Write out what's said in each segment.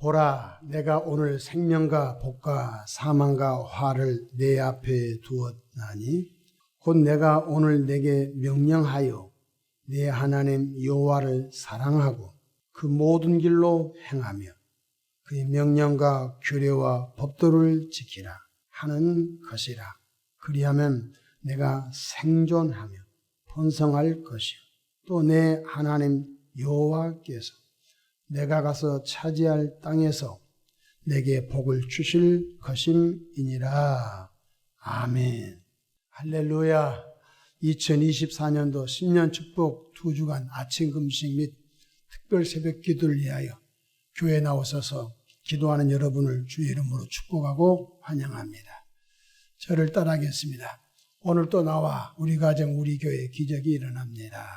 보라, 내가 오늘 생명과 복과 사망과 화를 내 앞에 두었나니 곧 내가 오늘 내게 명령하여 내 하나님 여호와를 사랑하고 그 모든 길로 행하며 그의 명령과 규례와 법도를 지키라 하는 것이라. 그리하면 내가 생존하며 번성할 것이요 또 내 하나님 여호와께서 내가 가서 차지할 땅에서 내게 복을 주실 것임이니라. 아멘. 할렐루야. 2024년도 신년 축복 2주간 아침 금식 및 특별 새벽 기도를 위하여 교회에 나오셔서 기도하는 여러분을 주의 이름으로 축복하고 환영합니다. 저를 따라하겠습니다. 오늘 또 나와 우리 가정 우리 교회에 기적이 일어납니다.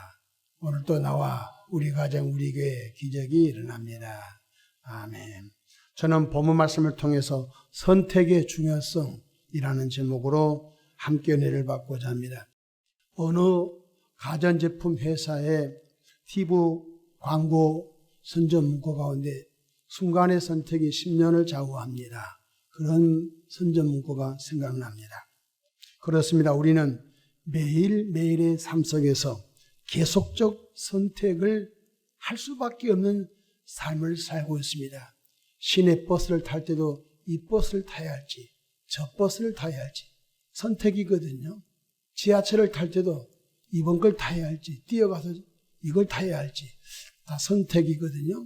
오늘 또 나와 우리 가정 우리 교회에 기적이 일어납니다. 아멘. 저는 본문 말씀을 통해서 선택의 중요성이라는 제목으로 함께 은혜를 받고자 합니다. 어느 가전제품 회사의 TV 광고 선전 문구 가운데 순간의 선택이 10년을 좌우합니다. 그런 선전 문구가 생각납니다. 그렇습니다. 우리는 매일매일의 삶 속에서 계속적 선택을 할 수밖에 없는 삶을 살고 있습니다. 시내 버스를 탈 때도 이 버스를 타야 할지 저 버스를 타야 할지 선택이거든요. 지하철을 탈 때도 이번 걸 타야 할지 뛰어가서 이걸 타야 할지 다 선택이거든요.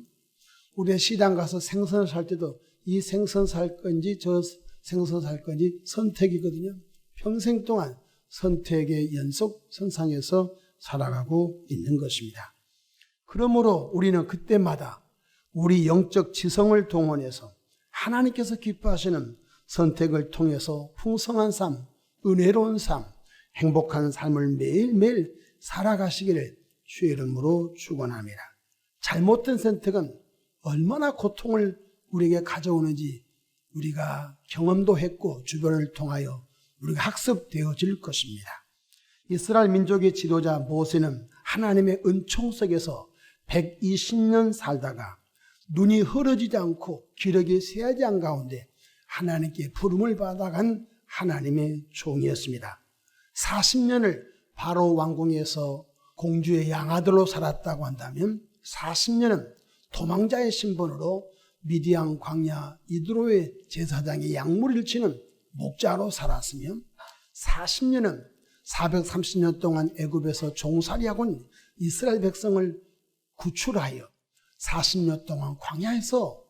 우리가 시장 가서 생선을 살 때도 이 생선 살 건지 저 생선 살 건지 선택이거든요. 평생 동안 선택의 연속 선상에서 살아가고 있는 것입니다. 그러므로 우리는 그때마다 우리 영적 지성을 동원해서 하나님께서 기뻐하시는 선택을 통해서 풍성한 삶, 은혜로운 삶, 행복한 삶을 매일매일 살아가시기를 주의 이름으로 축원합니다. 잘못된 선택은 얼마나 고통을 우리에게 가져오는지 우리가 경험도 했고 주변을 통하여 우리가 학습되어질 것입니다. 이스라엘 민족의 지도자 모세는 하나님의 은총 속에서 120년 살다가 눈이 흐려지지 않고 기력이 쇠하지 않은 가운데 하나님께 부름을 받아간 하나님의 종이었습니다. 40년을 바로 왕궁에서 공주의 양아들로 살았다고 한다면 40년은 도망자의 신분으로 미디안 광야 이드로의 제사장의 양무리를 치는 목자로 살았으며 40년은 430년 동안 애굽에서 종살이하고 있는 이스라엘 백성을 구출하여 40년 동안 광야에서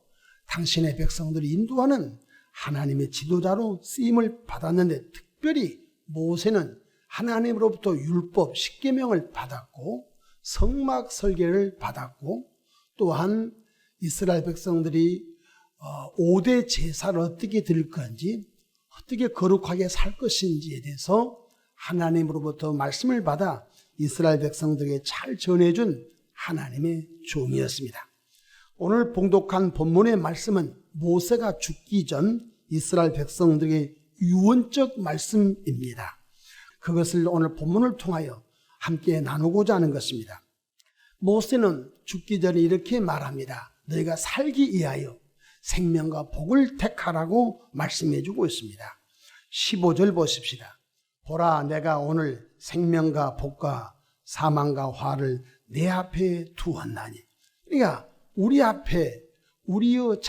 당신의 백성들을 인도하는 하나님의 지도자로 쓰임을 받았는데 특별히 모세는 하나님으로부터 율법 10계명을 받았고 성막 설계를 받았고 또한 이스라엘 백성들이 5대 제사를 어떻게 드릴 건지 어떻게 거룩하게 살 것인지에 대해서 하나님으로부터 말씀을 받아 이스라엘 백성들에게 잘 전해준 하나님의 종이었습니다. 오늘 봉독한 본문의 말씀은 모세가 죽기 전 이스라엘 백성들에게 유언적 말씀입니다. 그것을 오늘 본문을 통하여 함께 나누고자 하는 것입니다. 모세는 죽기 전에 이렇게 말합니다. 너희가 살기 위하여 생명과 복을 택하라고 말씀해 주고 있습니다. 15절 보십시다. 보라, 내가 오늘 생명과 복과 사망과 화를 내 앞에 두었나니. 그러니까 우리 앞에 우리의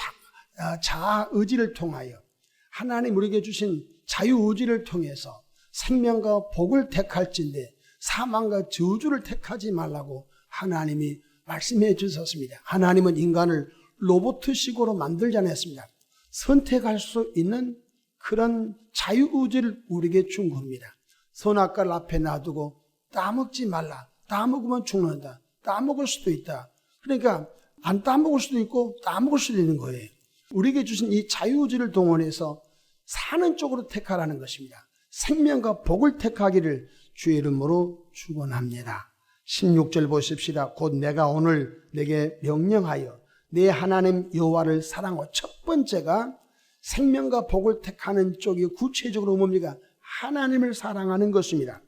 자아 의지를 통하여 하나님 우리에게 주신 자유의지를 통해서 생명과 복을 택할진데 사망과 저주를 택하지 말라고 하나님이 말씀해 주셨습니다. 하나님은 인간을 로봇식으로 만들지 않았습니다. 선택할 수 있는 그런 자유의지를 우리에게 준 겁니다. 선악과를 앞에 놔두고 따먹지 말라. 따먹으면 죽는다. 따먹을 수도 있다. 그러니까 안 따먹을 수도 있고 따먹을 수도 있는 거예요. 우리에게 주신 이 자유의지를 동원해서 사는 쪽으로 택하라는 것입니다. 생명과 복을 택하기를 주의 이름으로 축원합니다. 16절 보십시다. 곧 내가 오늘 내게 명령하여 내 하나님 여호와를 사랑하고, 첫 번째가 생명과 복을 택하는 쪽이 구체적으로 뭡니까? 하나님을 사랑하는 것입니다.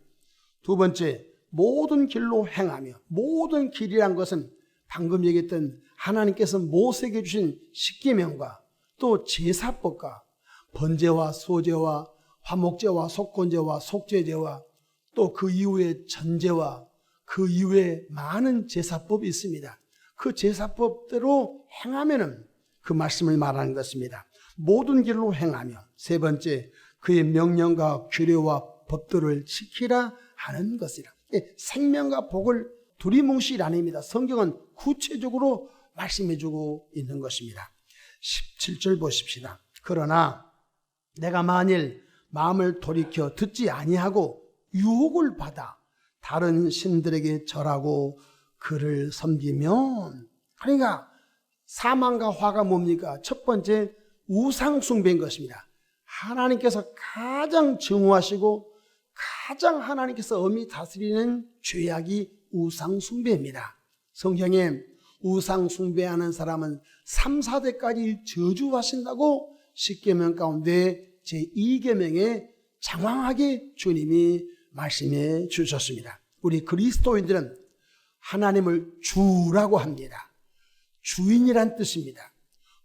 두 번째, 모든 길로 행하며, 모든 길이란 것은 방금 얘기했던 하나님께서 모세에게 주신 십계명과 또 제사법과 번제와 소제와 화목제와 속건제와 속죄제와 또 그 이후에 전제와 그 이후에 많은 제사법이 있습니다. 그 제사법대로 행하면은 그 말씀을 말하는 것입니다. 모든 길로 행하며, 세 번째, 그의 명령과 규례와 법도를 지키라 하는 것이라. 생명과 복을 두리뭉실 아닙니다. 성경은 구체적으로 말씀해주고 있는 것입니다. 17절 보십시다. 그러나 내가 만일 마음을 돌이켜 듣지 아니하고 유혹을 받아 다른 신들에게 절하고 그를 섬기면, 그러니까 사망과 화가 뭡니까? 첫 번째, 우상 숭배인 것입니다. 하나님께서 가장 증오하시고 가장 하나님께서 엄히 다스리는 죄악이 우상 숭배입니다. 성경에 우상 숭배하는 사람은 3, 4대까지 저주하신다고 십계명 가운데 제2계명에 장황하게 주님이 말씀해 주셨습니다. 우리 그리스도인들은 하나님을 주라고 합니다. 주인이란 뜻입니다.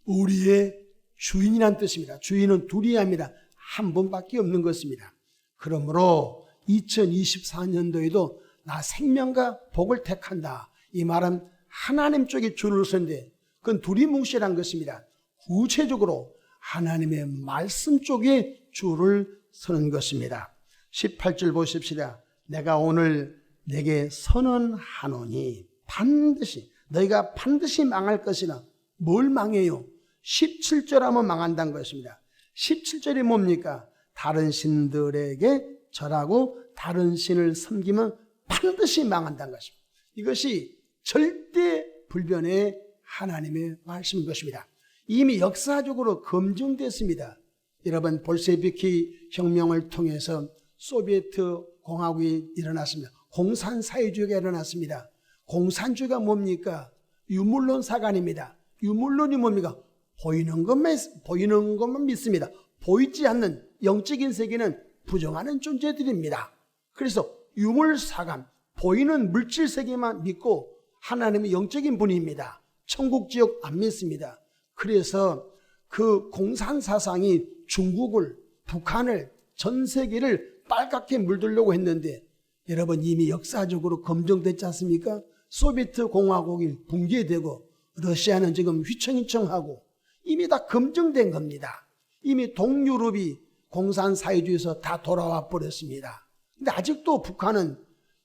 우리의 주인이란 뜻입니다. 주인은 둘이 아니라 한 분밖에 없는 것입니다. 그러므로 2024년도에도 나 생명과 복을 택한다. 이 말은 하나님 쪽에 줄을 선데 그건 두리뭉실한 것입니다. 구체적으로 하나님의 말씀 쪽에 줄을 서는 것입니다. 18절 보십시다. 내가 오늘 내게 선언하노니 반드시 너희가 반드시 망할 것이나 뭘 망해요? 17절 하면 망한다는 것입니다. 17절이 뭡니까? 다른 신들에게 절하고 다른 신을 섬기면 반드시 망한다는 것입니다. 이것이 절대 불변의 하나님의 말씀인 것입니다. 이미 역사적으로 검증됐습니다. 여러분, 볼셰비키 혁명을 통해서 소비에트 공화국이 일어났습니다. 공산사회주의가 일어났습니다. 공산주의가 뭡니까? 유물론사가 아닙니다. 유물론이 뭡니까? 보이는 것만 믿습니다. 보이지 않는 영적인 세계는 부정하는 존재들입니다. 그래서 유물사관, 보이는 물질 세계만 믿고 하나님의 영적인 분입니다. 천국 지옥 안 믿습니다. 그래서 그 공산사상이 중국을, 북한을, 전 세계를 빨갛게 물들려고 했는데 여러분 이미 역사적으로 검증됐지 않습니까? 소비에트 공화국이 붕괴되고 러시아는 지금 휘청휘청하고 이미 다 검증된 겁니다. 이미 동유럽이 공산사회주의에서 다 돌아와 버렸습니다. 근데 아직도 북한은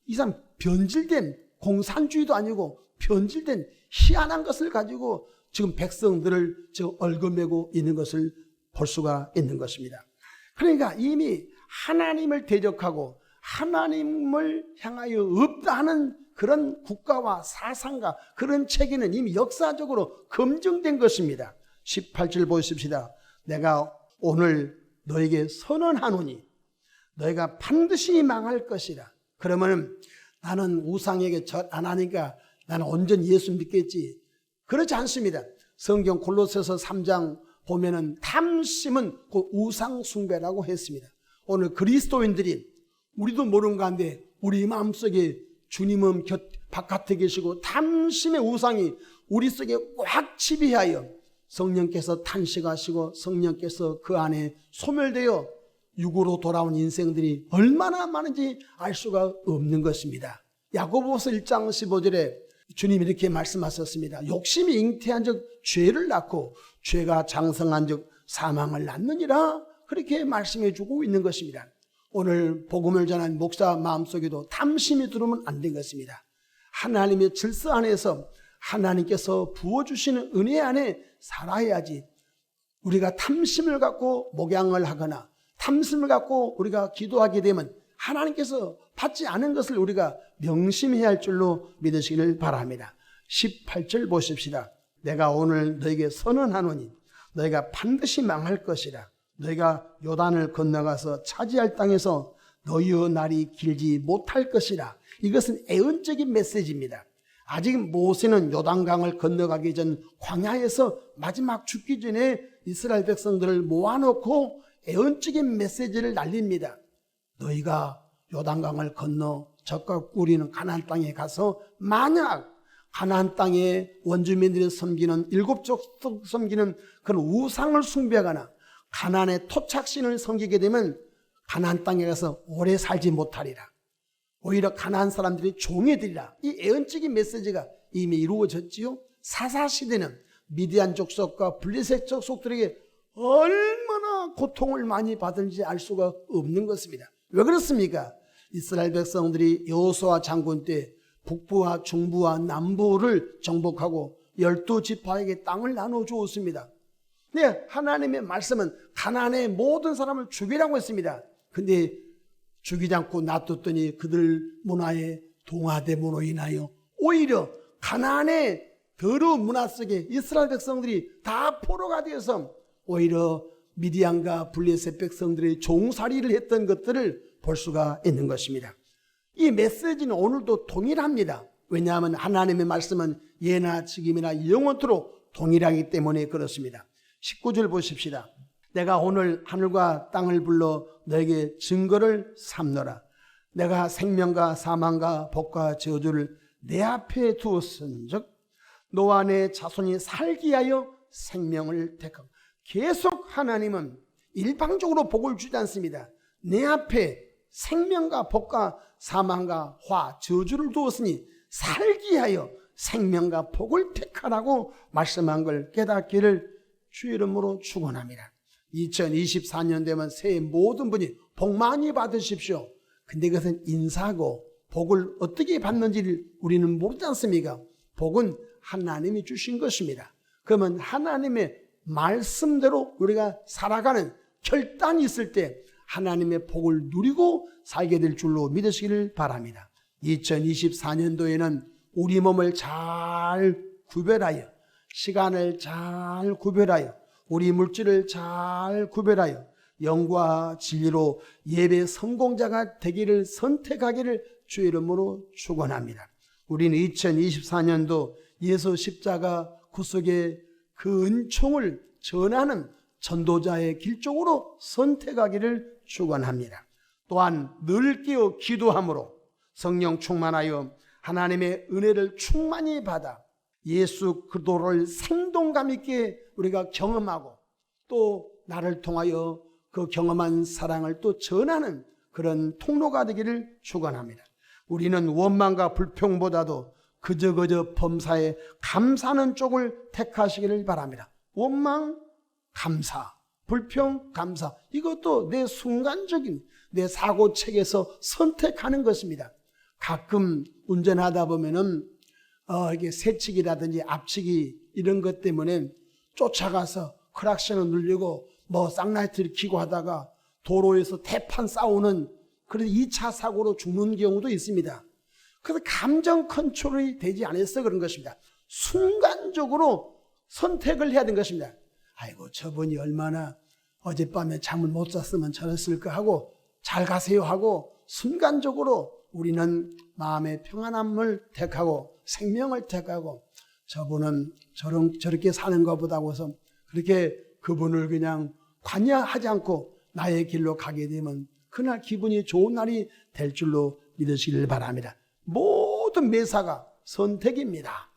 이상 변질된 공산주의도 아니고 변질된 희한한 것을 가지고 지금 백성들을 지금 얽어매고 있는 것을 볼 수가 있는 것입니다. 그러니까 이미 하나님을 대적하고 하나님을 향하여 없다 하는 그런 국가와 사상과 그런 체계는 이미 역사적으로 검증된 것입니다. 18절 보십시다. 내가 오늘 너에게 선언하노니 너희가 반드시 망할 것이라. 그러면 나는 우상에게 절 안 하니까 나는 온전히 예수 믿겠지. 그렇지 않습니다. 성경 골로새서 3장 보면은 탐심은 그 우상 숭배라고 했습니다. 오늘 그리스도인들이 우리도 모르는 가운데 우리 마음속에 주님은 바깥에 계시고 탐심의 우상이 우리 속에 꽉 지배하여 성령께서 탄식하시고 성령께서 그 안에 소멸되어 육으로 돌아온 인생들이 얼마나 많은지 알 수가 없는 것입니다. 야고보서 1장 15절에 주님이 이렇게 말씀하셨습니다. 욕심이 잉태한 즉 죄를 낳고 죄가 장성한 즉 사망을 낳느니라. 그렇게 말씀해 주고 있는 것입니다. 오늘 복음을 전한 목사 마음속에도 탐심이 들어오면 안 된 것입니다. 하나님의 질서 안에서 하나님께서 부어주시는 은혜 안에 살아야지. 우리가 탐심을 갖고 목양을 하거나 탐심을 갖고 우리가 기도하게 되면 하나님께서 받지 않은 것을 우리가 명심해야 할 줄로 믿으시기를 바랍니다. 18절 보십시다. 내가 오늘 너에게 선언하노니 너희가 반드시 망할 것이라. 너희가 요단을 건너가서 차지할 땅에서 너희의 날이 길지 못할 것이라. 이것은 애언적인 메시지입니다. 아직 모세는 요단강을 건너가기 전 광야에서 마지막 죽기 전에 이스라엘 백성들을 모아놓고 애언적인 메시지를 날립니다. 너희가 요단강을 건너 젖과 꿀이는 가나안 땅에 가서 만약 가나안 땅에 원주민들이 섬기는 일곱족 섬기는 그런 우상을 숭배하거나 가나안의 토착신을 섬기게 되면 가나안 땅에 가서 오래 살지 못하리라. 오히려 가나안 사람들이 종이 되리라. 이 애언적인 메시지가 이미 이루어졌지요. 사사시대는 미디안 족속과 블레셋 족속들에게 얼마나 고통을 많이 받은지 알 수가 없는 것입니다. 왜 그렇습니까? 이스라엘 백성들이 여호수아 장군 때 북부와 중부와 남부를 정복하고 12지파에게 땅을 나눠 주었습니다. 네, 하나님의 말씀은 가나안의 모든 사람을 죽이라고 했습니다. 근데 죽이지 않고 놔뒀더니 그들 문화에 동화됨으로 인하여 오히려 가나안의 더러운 문화 속에 이스라엘 백성들이 다 포로가 되어서 오히려 미디안과 블레셋 백성들의 종살이를 했던 것들을 볼 수가 있는 것입니다. 이 메시지는 오늘도 동일합니다. 왜냐하면 하나님의 말씀은 예나 지금이나 영원토록 동일하기 때문에 그렇습니다. 19절 보십시다. 내가 오늘 하늘과 땅을 불러 너에게 증거를 삼노라. 내가 생명과 사망과 복과 저주를 내 앞에 두었은즉 너와 내 자손이 살기 위하여 생명을 택하고. 계속 하나님은 일방적으로 복을 주지 않습니다. 내 앞에 생명과 복과 사망과 화, 저주를 두었으니 살기 위하여 생명과 복을 택하라고 말씀한 걸 깨닫기를 주의 이름으로 축원합니다. 2024년 되면 새해 모든 분이 복 많이 받으십시오. 근데 그것은 인사고 복을 어떻게 받는지를 우리는 모르지 않습니까? 복은 하나님이 주신 것입니다. 그러면 하나님의 말씀대로 우리가 살아가는 결단이 있을 때 하나님의 복을 누리고 살게 될 줄로 믿으시기를 바랍니다. 2024년도에는 우리 몸을 잘 구별하여, 시간을 잘 구별하여, 우리 물질을 잘 구별하여 영과 진리로 예배 성공자가 되기를 선택하기를 주의 이름으로 축원합니다. 우리는 2024년도 예수 십자가 구속의 그 은총을 전하는 전도자의 길 쪽으로 선택하기를 축원합니다. 또한 늘 깨어 기도함으로 성령 충만하여 하나님의 은혜를 충만히 받아 예수 그리스도를 생동감 있게 우리가 경험하고 또 나를 통하여 그 경험한 사랑을 또 전하는 그런 통로가 되기를 축원합니다. 우리는 원망과 불평보다도 그저 범사에 감사하는 쪽을 택하시기를 바랍니다. 원망, 감사, 불평, 감사. 이것도 내 순간적인 내 사고책에서 선택하는 것입니다. 가끔 운전하다 보면은 이게 새치기라든지 앞치기 이런 것 때문에 쫓아가서 크락션을 누르고 뭐 쌍라이트를 켜고 하다가 도로에서 대판 싸우는 그런 2차 사고로 죽는 경우도 있습니다. 그래서 감정 컨트롤이 되지 않아서 그런 것입니다. 순간적으로 선택을 해야 되는 것입니다. 아이고 저분이 얼마나 어젯밤에 잠을 못 잤으면 저랬을까 하고 잘 가세요 하고 순간적으로 우리는 마음의 평안함을 택하고 생명을 택하고 저분은 저렇게 사는 것보다 하고서 그렇게 그분을 그냥 관여하지 않고 나의 길로 가게 되면 그날 기분이 좋은 날이 될 줄로 믿으시길 바랍니다. 모든 매사가 선택입니다.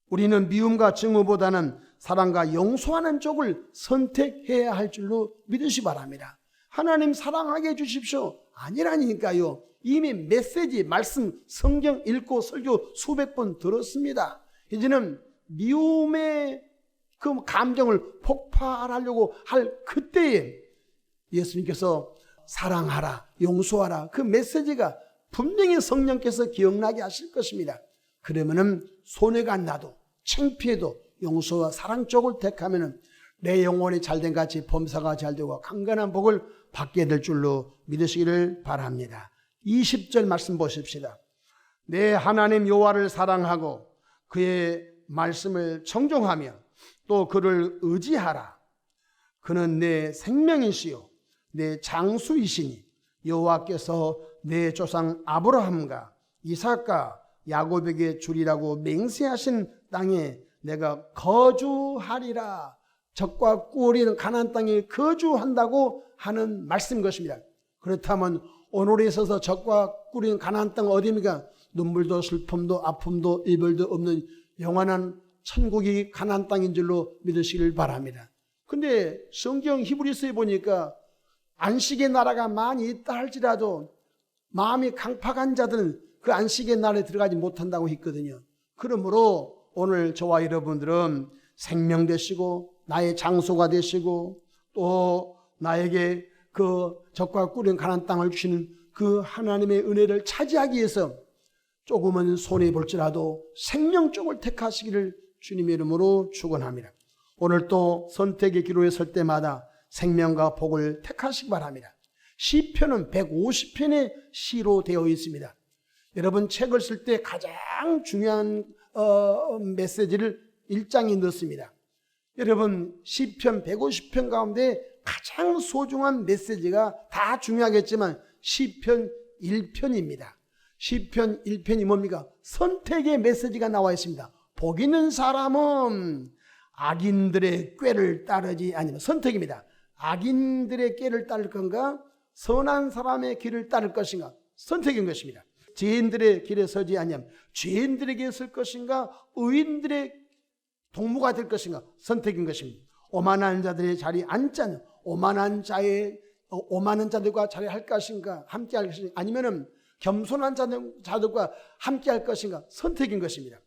우리는 미움과 증오보다는 사랑과 용서하는 쪽을 선택해야 할 줄로 믿으시 바랍니다. 하나님 사랑하게 해주십시오. 아니라니까요. 이미 메시지, 말씀, 성경 읽고 설교 수백 번 들었습니다. 이제는 미움의 그 감정을 폭발하려고 할 그때에 예수님께서 사랑하라, 용서하라 그 메시지가 분명히 성령께서 기억나게 하실 것입니다. 그러면은 손해가 안 나도 창피해도 용서와 사랑 쪽을 택하면은 내 영혼이 잘된 같이 범사가 잘되고 강건한 복을 받게 될 줄로 믿으시기를 바랍니다. 20절 말씀 보십시다. 내 하나님 여호와를 사랑하고 그의 말씀을 청종하며 또 그를 의지하라. 그는 내 생명이시요 내 장수이시니 여호와께서 내 조상 아브라함과 이삭과 야곱에게 주리라고 맹세하신 땅에 내가 거주하리라. 적과 꿀이는 가나안 땅에 거주한다고 하는 말씀인 것입니다. 그렇다면 오늘에 있어서 적과 꿀인 가나안 땅 어디입니까? 눈물도 슬픔도 아픔도 이별도 없는 영원한 천국이 가나안 땅인 줄로 믿으시길 바랍니다. 근데 성경 히브리서에 보니까 안식의 나라가 많이 있다 할지라도 마음이 강팍한 자들은 그 안식의 나라에 들어가지 못한다고 했거든요. 그러므로 오늘 저와 여러분들은 생명 되시고 나의 장소가 되시고 또 나에게 그 적과 꿀인 가나안 땅을 주시는 그 하나님의 은혜를 차지하기 위해서 조금은 손해볼지라도 생명 쪽을 택하시기를 주님의 이름으로 축원합니다. 오늘 또 선택의 기로에 설 때마다 생명과 복을 택하시기 바랍니다. 시편은 150편의 시로 되어 있습니다. 여러분 책을 쓸 때 가장 중요한 메시지를 1장에 넣습니다. 여러분 시편 150편 가운데 가장 소중한 메시지가 다 중요하겠지만 시편 1편입니다. 시편 1편이 뭡니까? 선택의 메시지가 나와 있습니다. 복 있는 사람은 악인들의 꾀를 따르지 아니면 선택입니다. 악인들의 꾀를 따를 건가? 선한 사람의 길을 따를 것인가? 선택인 것입니다. 죄인들의 길에 서지 아니하면 죄인들에게 설 것인가? 의인들의 동무가 될 것인가? 선택인 것입니다. 오만한 자들의 자리에 앉지 않는 오만한 자들과 자리할 것인가? 함께 할 것인가? 아니면은 겸손한 자들과 함께 할 것인가? 선택인 것입니다.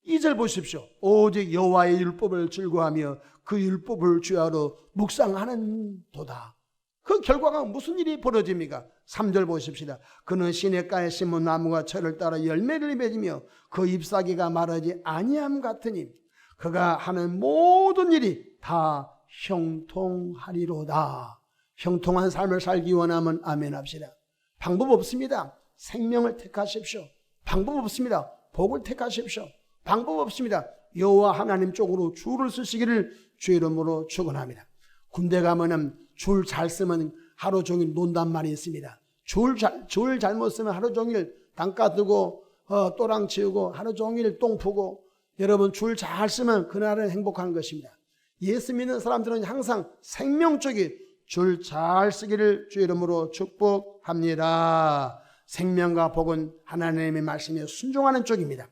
2절 보십시오. 오직 여호와의 율법을 즐거워하며 그 율법을 주야로 묵상하는 도다. 그 결과가 무슨 일이 벌어집니까? 3절 보십시다. 그는 시냇가에 심은 나무가 철을 따라 열매를 맺으며 그 잎사귀가 마르지 아니함 같으니 그가 하는 모든 일이 다 형통하리로다. 형통한 삶을 살기 원하면 아멘 합시다. 방법 없습니다. 생명을 택하십시오. 방법 없습니다. 복을 택하십시오. 방법 없습니다. 여호와 하나님 쪽으로 줄을 쓰시기를 주의 이름으로 축원합니다. 군대 가면은 줄 잘 쓰면 하루 종일 논단 말이 있습니다. 줄 잘못 쓰면 하루 종일 단가 두고 또랑 치우고 하루 종일 똥 푸고 여러분 줄 잘 쓰면 그날은 행복한 것입니다. 예수 믿는 사람들은 항상 생명 쪽에 줄 잘 쓰기를 주의 이름으로 축복합니다. 생명과 복은 하나님의 말씀에 순종하는 쪽입니다.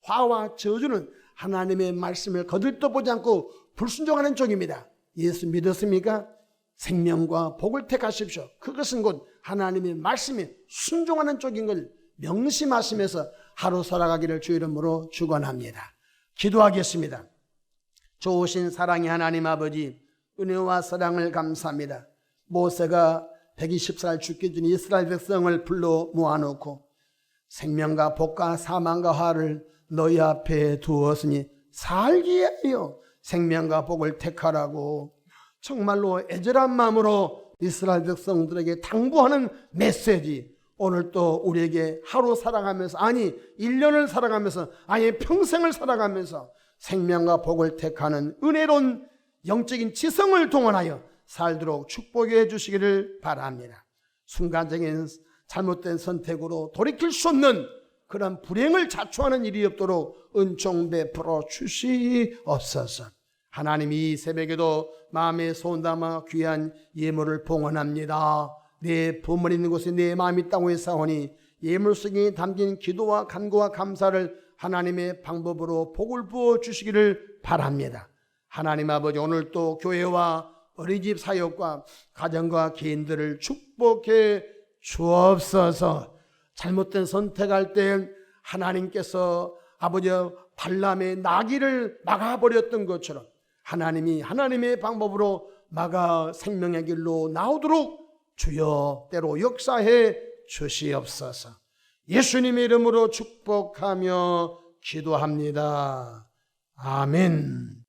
화와 저주는 하나님의 말씀을 거들떠보지 않고 불순종하는 쪽입니다. 예수 믿었습니까? 생명과 복을 택하십시오. 그것은 곧 하나님의 말씀에 순종하는 쪽인 걸 명심하시면서 하루 살아가기를 주의 이름으로 축원합니다. 기도하겠습니다. 좋으신 사랑의 하나님 아버지, 은혜와 사랑을 감사합니다. 모세가 120살 죽기 전 이스라엘 백성을 불러 모아놓고 생명과 복과 사망과 화를 너희 앞에 두었으니 살기에 하여 생명과 복을 택하라고 정말로 애절한 마음으로 이스라엘 백성들에게 당부하는 메시지, 오늘 또 우리에게 하루 살아가면서, 아니 1년을 살아가면서, 아니 평생을 살아가면서 생명과 복을 택하는 은혜로운 영적인 지성을 동원하여 살도록 축복해 주시기를 바랍니다. 순간적인 잘못된 선택으로 돌이킬 수 없는 그런 불행을 자초하는 일이 없도록 은총 베풀어 주시옵소서. 하나님, 이 새벽에도 마음에 소원 담아 귀한 예물을 봉헌합니다. 내 부모 있는 곳에 내 마음이 있다고 했사오니 예물 속에 담긴 기도와 간구와 감사를 하나님의 방법으로 복을 부어 주시기를 바랍니다. 하나님 아버지, 오늘 또 교회와 어린이집 사역과 가정과 개인들을 축복해 주옵소서. 잘못된 선택할 때 하나님께서 아버지 발람의 나귀를 막아버렸던 것처럼 하나님이 하나님의 방법으로 막아 생명의 길로 나오도록 주여 때로 역사해 주시옵소서. 예수님의 이름으로 축복하며 기도합니다. 아멘.